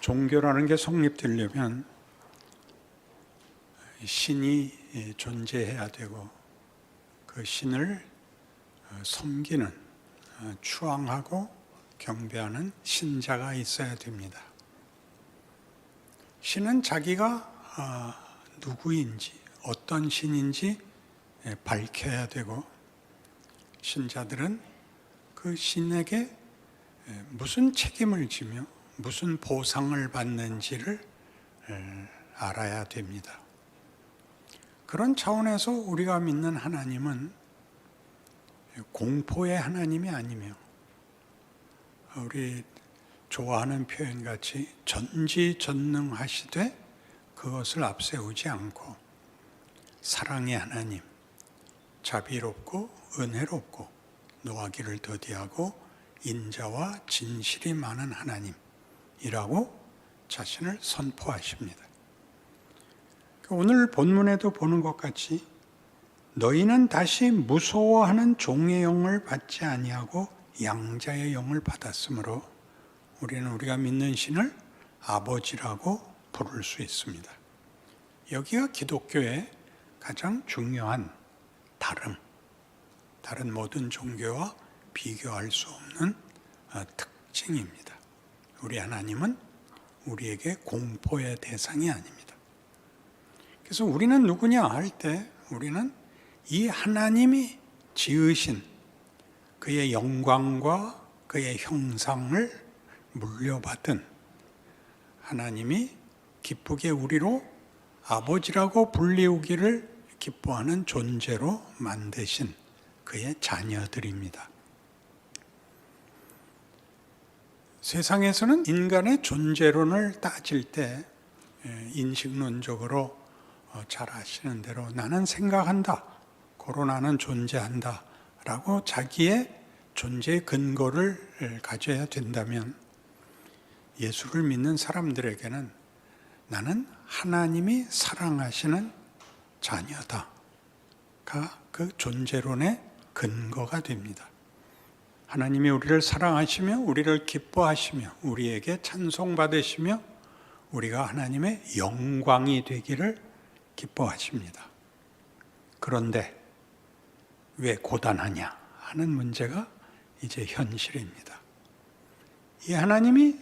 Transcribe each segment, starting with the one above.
종교라는 게 성립되려면 신이 존재해야 되고 그 신을 섬기는, 추앙하고 경배하는 신자가 있어야 됩니다. 신은 자기가 누구인지, 어떤 신인지 밝혀야 되고, 신자들은 그 신에게 무슨 책임을 지며 무슨 보상을 받는지를 알아야 됩니다. 그런 차원에서 우리가 믿는 하나님은 공포의 하나님이 아니며, 우리 좋아하는 표현같이 전지전능하시되 그것을 앞세우지 않고 사랑의 하나님, 자비롭고 은혜롭고 노하기를 더디하고 인자와 진실이 많은 하나님이라고 자신을 선포하십니다. 오늘 본문에도 보는 것 같이 너희는 다시 무서워하는 종의 영을 받지 아니하고 양자의 영을 받았으므로 우리는 우리가 믿는 신을 아버지라고 부를 수 있습니다. 여기가 기독교의 가장 중요한 다른 모든 종교와 비교할 수 없는 특징입니다. 우리 하나님은 우리에게 공포의 대상이 아닙니다. 그래서 우리는 누구냐 할 때 우리는 이 하나님이 지으신 그의 영광과 그의 형상을 물려받은, 하나님이 기쁘게 우리로 아버지라고 불리우기를 기뻐하는 존재로 만드신 그의 자녀들입니다. 세상에서는 인간의 존재론을 따질 때 인식론적으로 잘 아시는 대로 나는 생각한다, 고로 나는 존재한다 라고 자기의 존재의 근거를 가져야 된다면, 예수를 믿는 사람들에게는 나는 하나님이 사랑하시는 자녀다가 그 존재론의 근거가 됩니다. 하나님이 우리를 사랑하시며 우리를 기뻐하시며 우리에게 찬송받으시며 우리가 하나님의 영광이 되기를 기뻐하십니다. 그런데 왜 고단하냐 하는 문제가 이제 현실입니다. 이 하나님이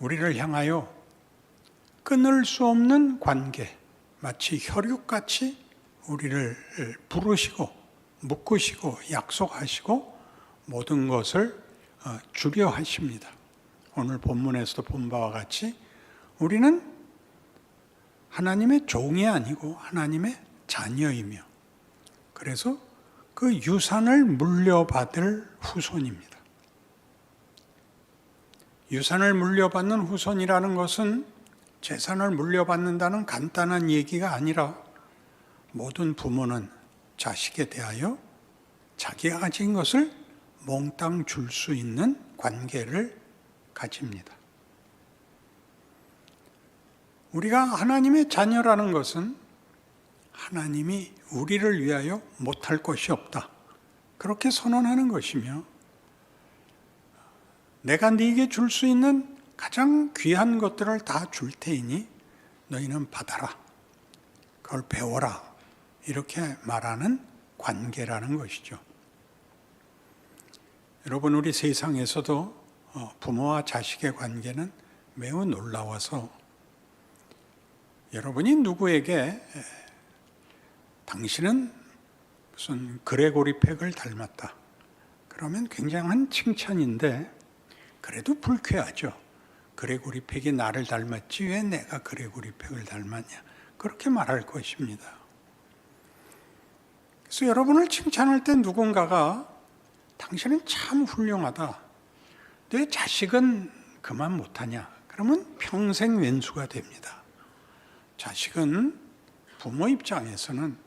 우리를 향하여 끊을 수 없는 관계, 마치 혈육같이 우리를 부르시고 묶으시고 약속하시고 모든 것을 주려 하십니다. 오늘 본문에서도 본 바와 같이 우리는 하나님의 종이 아니고 하나님의 자녀이며, 그래서 그 유산을 물려받을 후손입니다. 유산을 물려받는 후손이라는 것은 재산을 물려받는다는 간단한 얘기가 아니라, 모든 부모는 자식에 대하여 자기가 가진 것을 몽땅 줄 수 있는 관계를 가집니다. 우리가 하나님의 자녀라는 것은 하나님이 우리를 위하여 못할 것이 없다, 그렇게 선언하는 것이며, 내가 네게 줄 수 있는 가장 귀한 것들을 다 줄 테이니 너희는 받아라, 그걸 배워라, 이렇게 말하는 관계라는 것이죠. 여러분, 우리 세상에서도 부모와 자식의 관계는 매우 놀라워서, 여러분이 누구에게 당신은 무슨 그레고리 팩을 닮았다 그러면 굉장한 칭찬인데, 그래도 불쾌하죠. 그레고리 팩이 나를 닮았지 왜 내가 그레고리 팩을 닮았냐, 그렇게 말할 것입니다. 그래서 여러분을 칭찬할 때 누군가가 당신은 참 훌륭하다, 내 자식은 그만 못하냐, 그러면 평생 왼수가 됩니다. 자식은 부모 입장에서는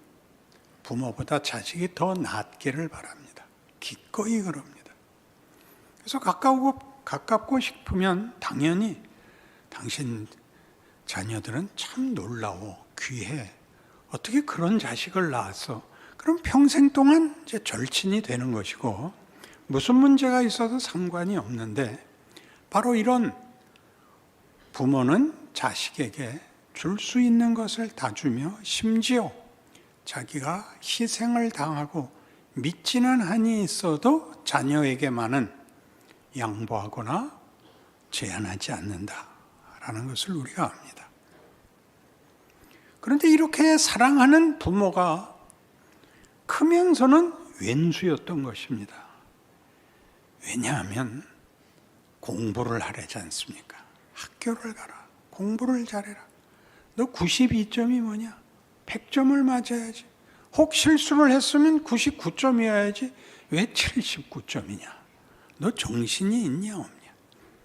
부모보다 자식이 더 낫기를 바랍니다. 기꺼이 그럽니다. 그래서 가깝고 싶으면 당연히 당신 자녀들은 참 놀라워, 귀해, 어떻게 그런 자식을 낳았어, 그럼 평생 동안 이제 절친이 되는 것이고 무슨 문제가 있어도 상관이 없는데, 바로 이런 부모는 자식에게 줄 수 있는 것을 다 주며 심지어 자기가 희생을 당하고 믿지는 한이 있어도 자녀에게만은 양보하거나 제한하지 않는다라는 것을 우리가 압니다. 그런데 이렇게 사랑하는 부모가 크면서는 왼수였던 것입니다. 왜냐하면 공부를 하라지 않습니까? 학교를 가라. 공부를 잘해라. 너 92점이 뭐냐? 100점을 맞아야지. 혹 실수를 했으면 99점이어야지. 왜 79점이냐? 너 정신이 있냐 없냐?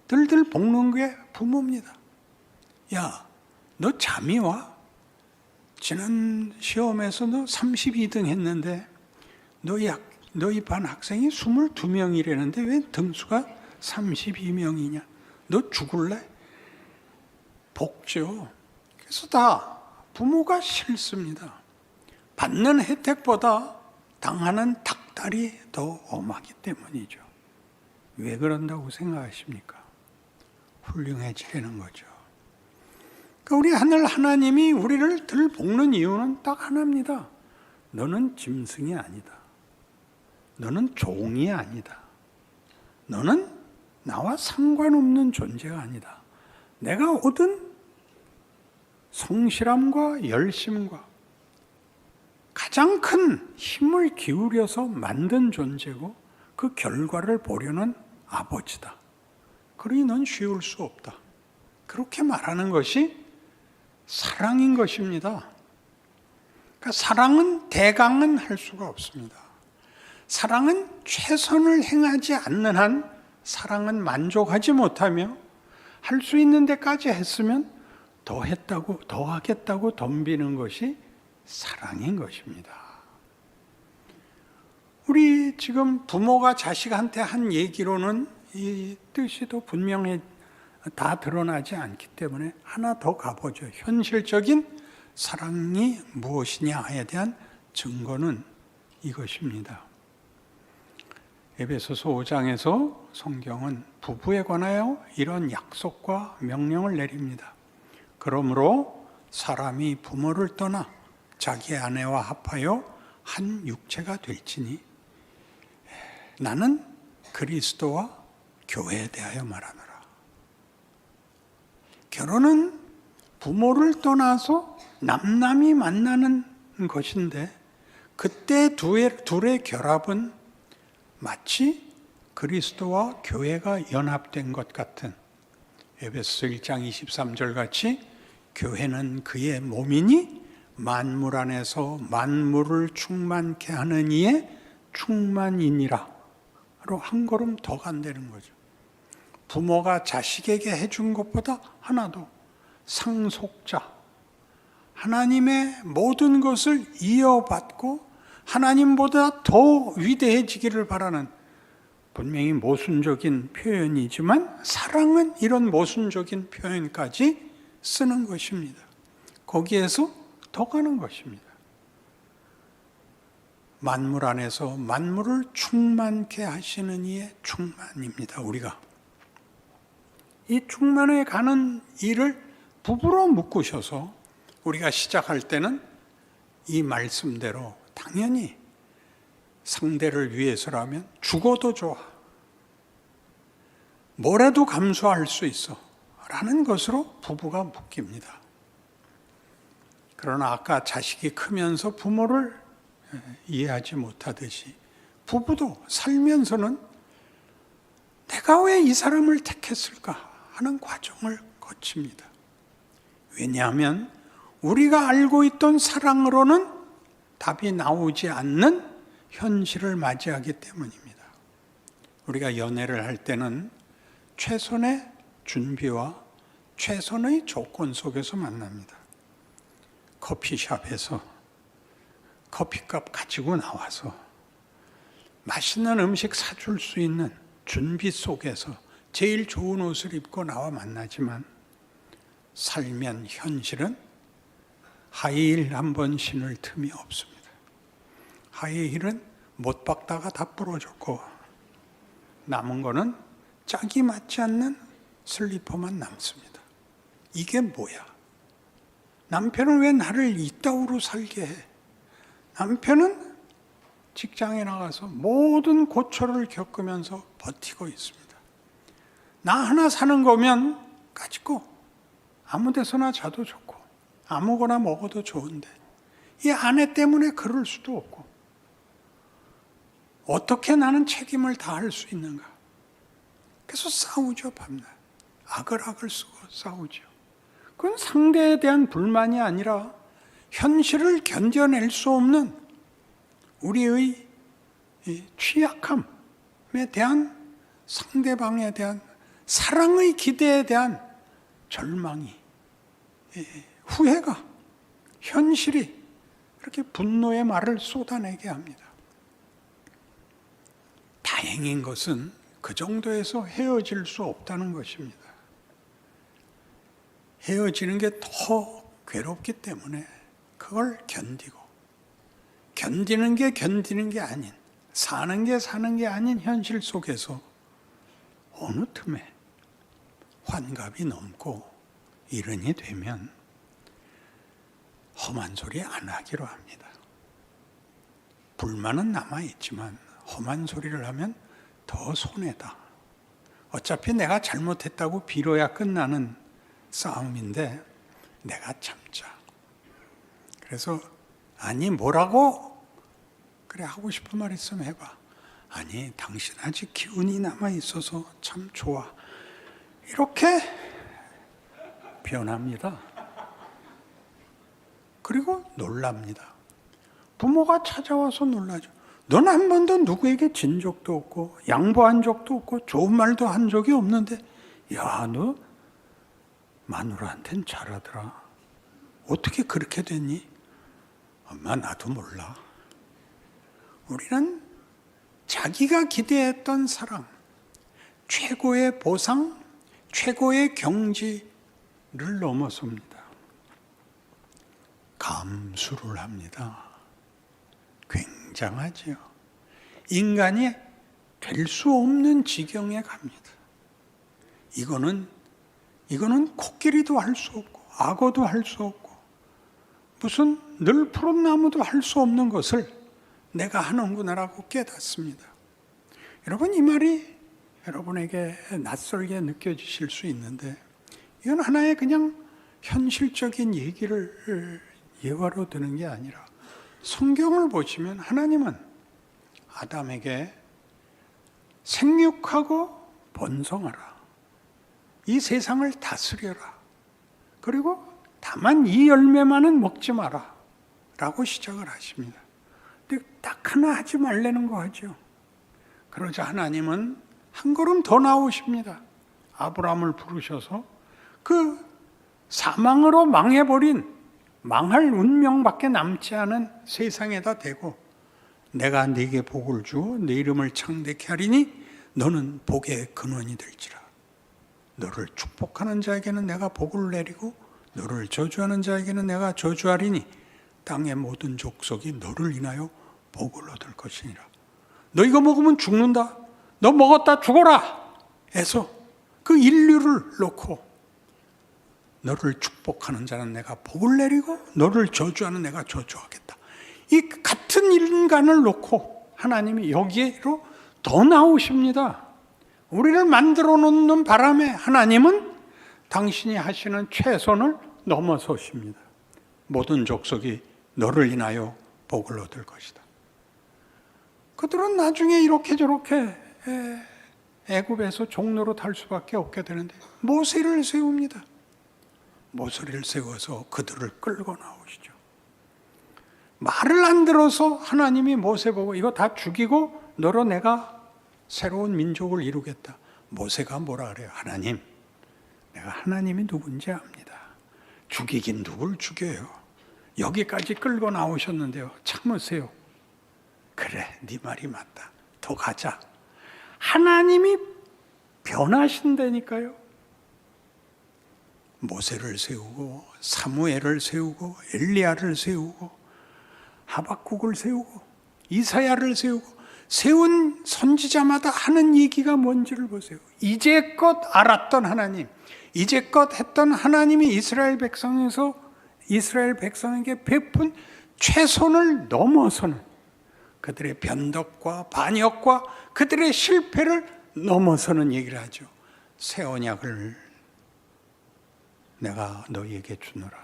들들 볶는 게 부모입니다. 야, 너 잠이 와? 지난 시험에서 너 32등 했는데 너희 반 학생이 22명이라는데 왜 등수가 32명이냐? 너 죽을래? 복죠. 그래서 다 부모가 싫습니다. 받는 혜택보다 당하는 닥달이 더 엄하기 때문이죠. 왜 그런다고 생각하십니까? 훌륭해지려는 거죠. 그러니까 우리 하늘 하나님이 우리를 들 볶는 이유는 딱 하나입니다. 너는 짐승이 아니다. 너는 종이 아니다. 너는 나와 상관없는 존재가 아니다. 내가 얻은 성실함과 열심과 가장 큰 힘을 기울여서 만든 존재고 그 결과를 보려는 아버지다. 그러니 넌 쉬울 수 없다. 그렇게 말하는 것이 사랑인 것입니다. 그러니까 사랑은 대강은 할 수가 없습니다. 사랑은 최선을 행하지 않는 한 사랑은 만족하지 못하며 할 수 있는 데까지 했으면 더 했다고, 더 하겠다고 덤비는 것이 사랑인 것입니다. 우리 지금 부모가 자식한테 한 얘기로는 이 뜻이 더 분명히 다 드러나지 않기 때문에 하나 더 가보죠. 현실적인 사랑이 무엇이냐에 대한 증거는 이것입니다. 에베소서 5장에서 성경은 부부에 관하여 이런 약속과 명령을 내립니다. 그러므로 사람이 부모를 떠나 자기 아내와 합하여 한 육체가 될지니 나는 그리스도와 교회에 대하여 말하노라. 결혼은 부모를 떠나서 남남이 만나는 것인데 그때 둘의 결합은 마치 그리스도와 교회가 연합된 것 같은 에베소서 1장 23절 같이 교회는 그의 몸이니 만물 안에서 만물을 충만케 하는 이의 충만이니라 로 한 걸음 더 간다는 거죠. 부모가 자식에게 해준 것보다 하나 더 상속자, 하나님의 모든 것을 이어받고 하나님보다 더 위대해지기를 바라는, 분명히 모순적인 표현이지만 사랑은 이런 모순적인 표현까지 쓰는 것입니다. 거기에서 더 가는 것입니다. 만물 안에서 만물을 충만케 하시는 이의 충만입니다. 우리가 이 충만에 가는 일을 부부로 묶으셔서 우리가 시작할 때는 이 말씀대로 당연히 상대를 위해서라면 죽어도 좋아, 뭐라도 감수할 수 있어 라는 것으로 부부가 묶입니다. 그러나 아까 자식이 크면서 부모를 이해하지 못하듯이 부부도 살면서는 내가 왜 이 사람을 택했을까 하는 과정을 거칩니다. 왜냐하면 우리가 알고 있던 사랑으로는 답이 나오지 않는 현실을 맞이하기 때문입니다. 우리가 연애를 할 때는 최선의 준비와 최선의 조건 속에서 만납니다. 커피숍에서 커피값 가지고 나와서 맛있는 음식 사줄 수 있는 준비 속에서 제일 좋은 옷을 입고 나와 만나지만 살면 현실은 하이힐 한 번 신을 틈이 없습니다. 하이힐은 못 박다가 다 부러졌고 남은 거는 짝이 맞지 않는 슬리퍼만 남습니다. 이게 뭐야? 남편은 왜 나를 이따위로 살게 해? 남편은 직장에 나가서 모든 고초를 겪으면서 버티고 있습니다. 나 하나 사는 거면 가지고 아무 데서나 자도 좋고 아무거나 먹어도 좋은데 이 아내 때문에 그럴 수도 없고 어떻게 나는 책임을 다할 수 있는가? 그래서 싸우죠, 밤낮. 아글아글 쓰고 싸우죠. 그건 상대에 대한 불만이 아니라 현실을 견뎌낼 수 없는 우리의 취약함에 대한 상대방에 대한 사랑의 기대에 대한 절망이, 후회가, 현실이 이렇게 분노의 말을 쏟아내게 합니다. 다행인 것은 그 정도에서 헤어질 수 없다는 것입니다. 헤어지는 게 더 괴롭기 때문에 그걸 견디고, 견디는 게 견디는 게 아닌, 사는 게 사는 게 아닌 현실 속에서 어느 틈에 환갑이 넘고 이른이 되면 험한 소리 안 하기로 합니다. 불만은 남아있지만 험한 소리를 하면 더 손해다. 어차피 내가 잘못했다고 빌어야 끝나는 싸움인데 내가 참자. 그래서 아니 뭐라고? 그래 하고 싶은 말 있으면 해봐. 아니 당신 아직 기운이 남아있어서 참 좋아. 이렇게 변합니다. 그리고 놀랍니다. 부모가 찾아와서 놀라죠. 넌 한 번도 누구에게 진 적도 없고 양보한 적도 없고 좋은 말도 한 적이 없는데 야, 너 마누라한텐 잘하더라. 어떻게 그렇게 됐니? 엄마 나도 몰라. 우리는 자기가 기대했던 사랑, 최고의 보상, 최고의 경지를 넘어섭니다. 감수를 합니다. 굉장하지요. 인간이 될 수 없는 지경에 갑니다. 이거는 코끼리도 할 수 없고 악어도 할 수 없고 무슨 늘 푸른 나무도 할 수 없는 것을 내가 하는구나라고 깨닫습니다. 여러분, 이 말이 여러분에게 낯설게 느껴지실 수 있는데 이건 하나의 그냥 현실적인 얘기를 예화로 드는 게 아니라 성경을 보시면 하나님은 아담에게 생육하고 번성하라. 이 세상을 다스려라. 그리고 다만 이 열매만은 먹지 마라. 라고 시작을 하십니다. 근데 딱 하나 하지 말라는 거 하죠. 그러자 하나님은 한 걸음 더 나오십니다. 아브라함을 부르셔서 그 사망으로 망해버린 망할 운명밖에 남지 않은 세상에다 대고 내가 네게 복을 주어 네 이름을 창대케 하리니 너는 복의 근원이 될지라. 너를 축복하는 자에게는 내가 복을 내리고 너를 저주하는 자에게는 내가 저주하리니 땅의 모든 족속이 너를 인하여 복을 얻을 것이니라. 너 이거 먹으면 죽는다. 너 먹었다 죽어라 해서 그 인류를 놓고 너를 축복하는 자는 내가 복을 내리고 너를 저주하는 내가 저주하겠다. 이 같은 인간을 놓고 하나님이 여기로 더 나오십니다. 우리를 만들어 놓는 바람에 하나님은 당신이 하시는 최선을 넘어서십니다. 모든 족속이 너를 인하여 복을 얻을 것이다. 그들은 나중에 이렇게 저렇게 애굽에서 종로로 탈 수밖에 없게 되는데 모세를 세웁니다. 모세를 세워서 그들을 끌고 나오시죠. 말을 안 들어서 하나님이 모세 보고 이거 다 죽이고 너로 내가 새로운 민족을 이루겠다. 모세가 뭐라 그래요? 하나님, 내가 하나님이 누군지 압니다. 죽이긴 누굴 죽여요. 여기까지 끌고 나오셨는데요. 참으세요. 그래, 네 말이 맞다. 더 가자. 하나님이 변하신다니까요. 모세를 세우고 사무엘을 세우고 엘리야를 세우고 하박국을 세우고 이사야를 세우고 세운 선지자마다 하는 얘기가 뭔지를 보세요. 이제껏 알았던 하나님, 이제껏 했던 하나님이 이스라엘 백성에게 베푼 최선을 넘어서는, 그들의 변덕과 반역과 그들의 실패를 넘어서는 얘기를 하죠. 새 언약을 내가 너희에게 주노라.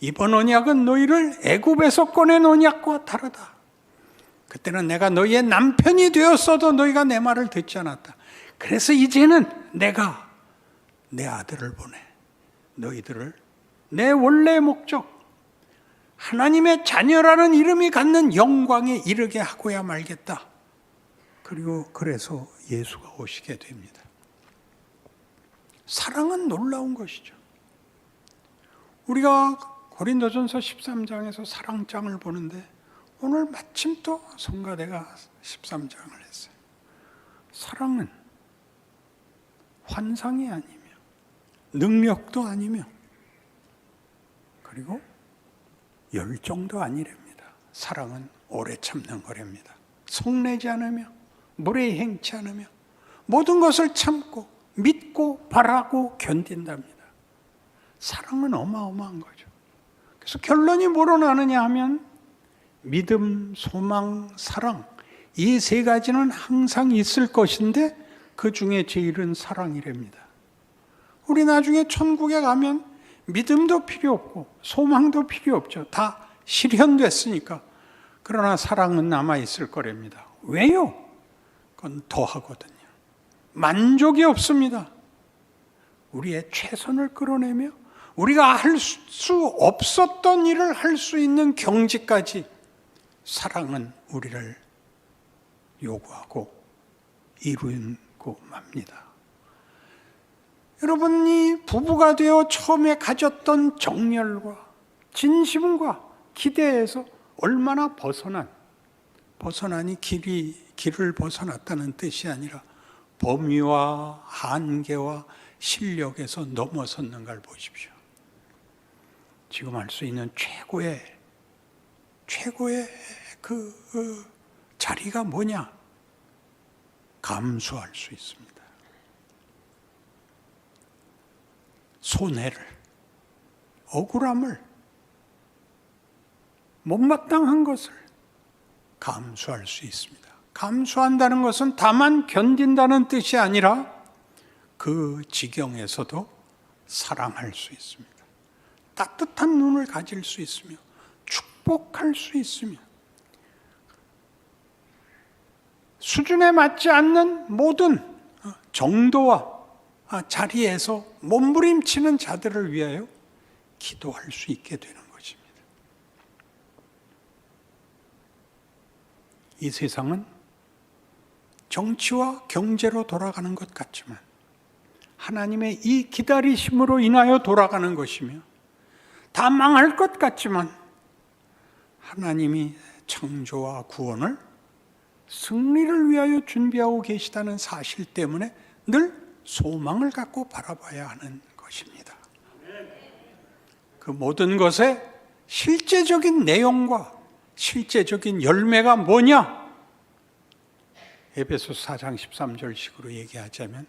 이번 언약은 너희를 애굽에서 꺼낸 언약과 다르다. 그때는 내가 너희의 남편이 되었어도 너희가 내 말을 듣지 않았다. 그래서 이제는 내가 내 아들을 보내 너희들을 내 원래의 목적, 하나님의 자녀라는 이름이 갖는 영광에 이르게 하고야 말겠다. 그리고 그래서 예수가 오시게 됩니다. 사랑은 놀라운 것이죠. 우리가 고린도전서 13장에서 사랑장을 보는데 오늘 마침 또 성가대가 13장을 했어요. 사랑은 환상이 아니며 능력도 아니며 그리고 열정도 아니랍니다. 사랑은 오래 참는 거랍니다. 속내지 않으며 무례히 행치 않으며 모든 것을 참고 믿고 바라고 견딘답니다. 사랑은 어마어마한 거죠. 그래서 결론이 뭐로 나느냐 하면 믿음, 소망, 사랑, 이 세 가지는 항상 있을 것인데 그 중에 제일은 사랑이랍니다. 우리 나중에 천국에 가면 믿음도 필요 없고 소망도 필요 없죠. 다 실현됐으니까. 그러나 사랑은 남아있을 거랍니다. 왜요? 그건 더하거든요. 만족이 없습니다. 우리의 최선을 끌어내며 우리가 할 수 없었던 일을 할 수 있는 경지까지 사랑은 우리를 요구하고 이루고 맙니다. 여러분이 부부가 되어 처음에 가졌던 정열과 진심과 기대에서 얼마나 벗어나니 길을 벗어났다는 뜻이 아니라 범위와 한계와 실력에서 넘어섰는가를 보십시오. 지금 할 수 있는 최고의 그 자리가 뭐냐? 감수할 수 있습니다. 손해를, 억울함을, 못마땅한 것을 감수할 수 있습니다. 감수한다는 것은 다만 견딘다는 뜻이 아니라 그 지경에서도 사랑할 수 있습니다. 따뜻한 눈을 가질 수 있으며 축복할 수 있으며 수준에 맞지 않는 모든 정도와 자리에서 몸부림치는 자들을 위하여 기도할 수 있게 되는 것입니다. 이 세상은 정치와 경제로 돌아가는 것 같지만 하나님의 이 기다리심으로 인하여 돌아가는 것이며 다 망할 것 같지만 하나님이 창조와 구원을 승리를 위하여 준비하고 계시다는 사실 때문에 늘 소망을 갖고 바라봐야 하는 것입니다. 그 모든 것의 실제적인 내용과 실제적인 열매가 뭐냐? 에베소서 4장 13절식으로 얘기하자면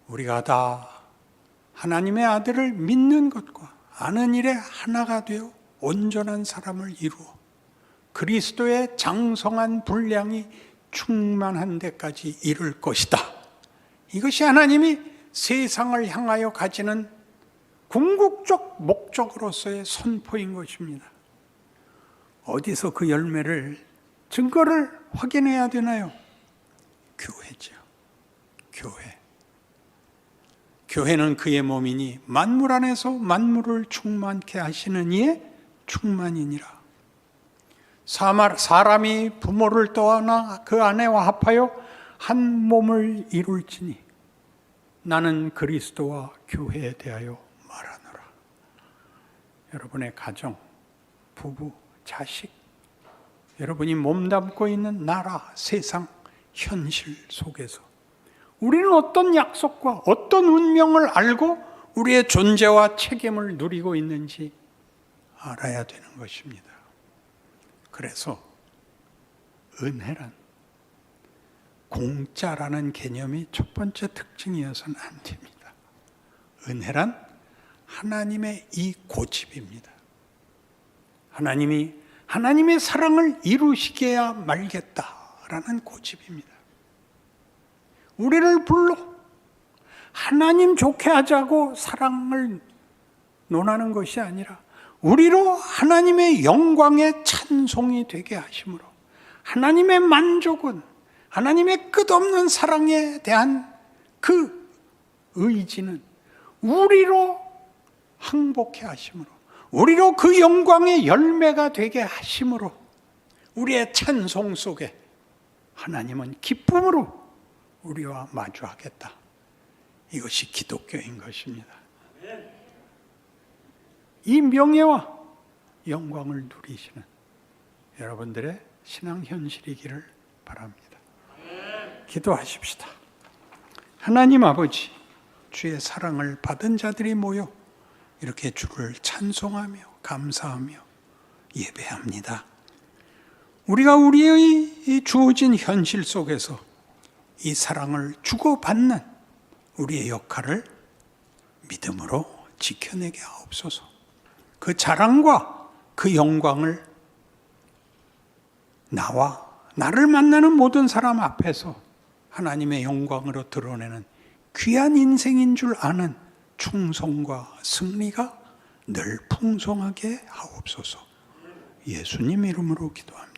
우리가 다 하나님의 아들을 믿는 것과 아는 일에 하나가 되어 온전한 사람을 이루어 그리스도의 장성한 분량이 충만한 데까지 이룰 것이다. 이것이 하나님이 세상을 향하여 가지는 궁극적 목적으로서의 선포인 것입니다. 어디서 그 열매를, 증거를 확인해야 되나요? 교회죠. 교회. 교회는 그의 몸이니 만물 안에서 만물을 충만케 하시는 이의 충만이니라. 사람이 부모를 떠나 그 아내와 합하여 한 몸을 이룰지니 나는 그리스도와 교회에 대하여 말하노라. 여러분의 가정, 부부, 자식, 여러분이 몸담고 있는 나라, 세상, 현실 속에서 우리는 어떤 약속과 어떤 운명을 알고 우리의 존재와 책임을 누리고 있는지 알아야 되는 것입니다. 그래서 은혜란 공짜라는 개념이 첫 번째 특징이어서는 안 됩니다. 은혜란 하나님의 이 고집입니다. 하나님이 하나님의 사랑을 이루시게야 말겠다라는 고집입니다. 우리를 불러 하나님 좋게 하자고 사랑을 논하는 것이 아니라 우리로 하나님의 영광의 찬송이 되게 하심으로 하나님의 만족은 하나님의 끝없는 사랑에 대한 그 의지는 우리로 항복해 하심으로 우리로 그 영광의 열매가 되게 하심으로 우리의 찬송 속에 하나님은 기쁨으로 우리와 마주하겠다. 이것이 기독교인 것입니다. 이 명예와 영광을 누리시는 여러분들의 신앙 현실이기를 바랍니다. 기도하십시다. 하나님 아버지, 주의 사랑을 받은 자들이 모여 이렇게 주를 찬송하며 감사하며 예배합니다. 우리가 우리의 이 주어진 현실 속에서 이 사랑을 주고받는 우리의 역할을 믿음으로 지켜내게 하옵소서. 그 자랑과 그 영광을 나와 나를 만나는 모든 사람 앞에서 하나님의 영광으로 드러내는 귀한 인생인 줄 아는 충성과 승리가 늘 풍성하게 하옵소서. 예수님 이름으로 기도합니다.